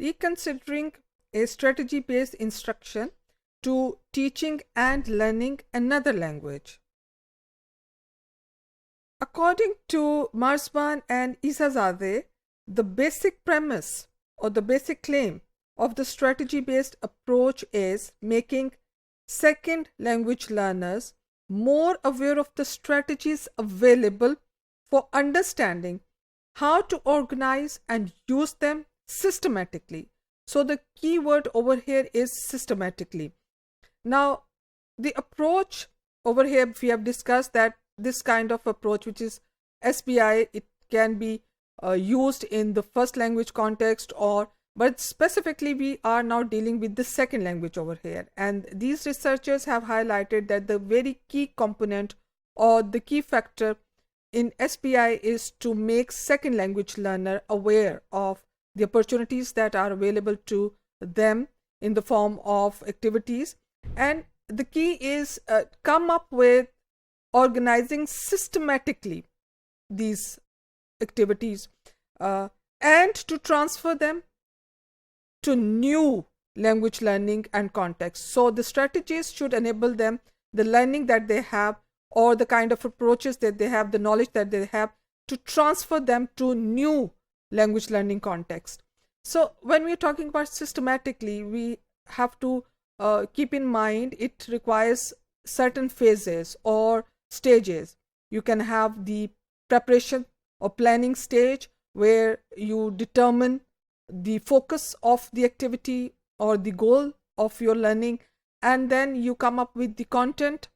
Reconsidering a strategy-based instruction to teaching and learning another language. According to Marsban and Isazadeh, the basic premise or the basic claim of the strategy-based approach is making second language learners more aware of the strategies available for understanding how to organize and use them systematically. So the key word over here is systematically. Now, the approach over here, we have discussed that this kind of approach, which is SBI, it can be used in the first language context, but specifically we are now dealing with the second language over here. And these researchers have highlighted that the very key component or the key factor in SBI is to make second language learner aware of the opportunities that are available to them in the form of activities. And the key is come up with organizing systematically these activities and to transfer them to new language learning and context. So the strategies should enable them the learning that they have or the kind of approaches that they have, the knowledge that they have, to transfer them to new language learning context. So when we're talking about systematically, we have to keep in mind it requires certain phases or stages. You can have the preparation or planning stage where you determine the focus of the activity or the goal of your learning, and then you come up with the content,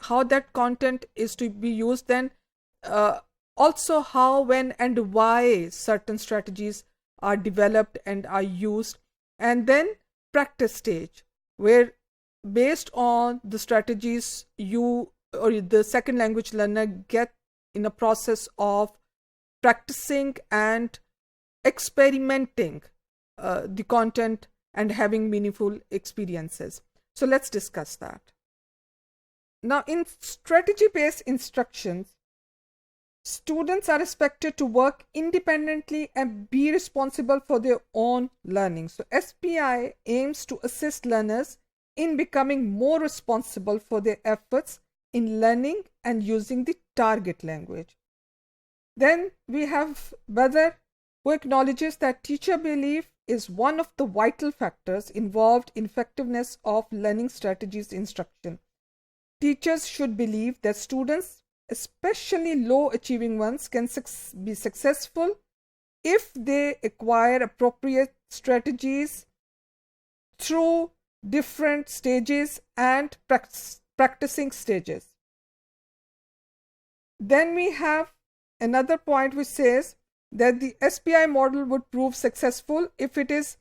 how that content is to be used, then also how, when and why certain strategies are developed and are used, and then practice stage where based on the strategies you or the second language learner get in a process of practicing and experimenting the content and having meaningful experiences. So let's discuss that. Now, in strategy-based instructions, students are expected to work independently and be responsible for their own learning. So SPI aims to assist learners in becoming more responsible for their efforts in learning and using the target language. Then we have Weather, who acknowledges that teacher belief is one of the vital factors involved in effectiveness of learning strategies instruction. Teachers should believe that students, especially low achieving ones, can be successful if they acquire appropriate strategies through different stages and practicing stages. Then we have another point which says that the SPI model would prove successful if it is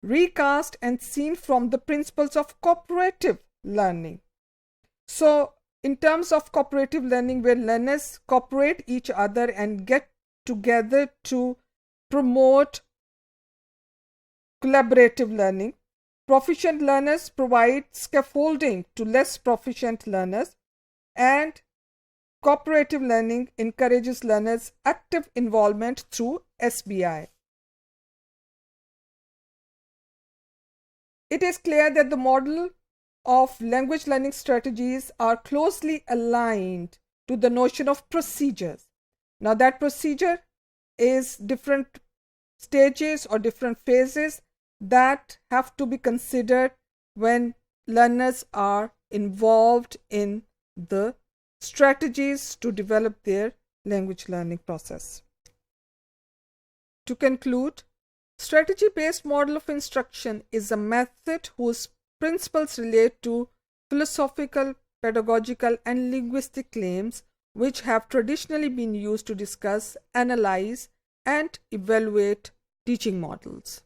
recast and seen from the principles of cooperative learning. So in terms of cooperative learning, where learners cooperate each other and get together to promote collaborative learning, proficient learners provide scaffolding to less proficient learners, and cooperative learning encourages learners' active involvement through SBI. It is clear that the model of language learning strategies are closely aligned to the notion of procedures. Now that procedure is different stages or different phases that have to be considered when learners are involved in the strategies to develop their language learning process. To conclude, strategy-based model of instruction is a method whose principles relate to philosophical, pedagogical, and linguistic claims which have traditionally been used to discuss, analyze, and evaluate teaching models.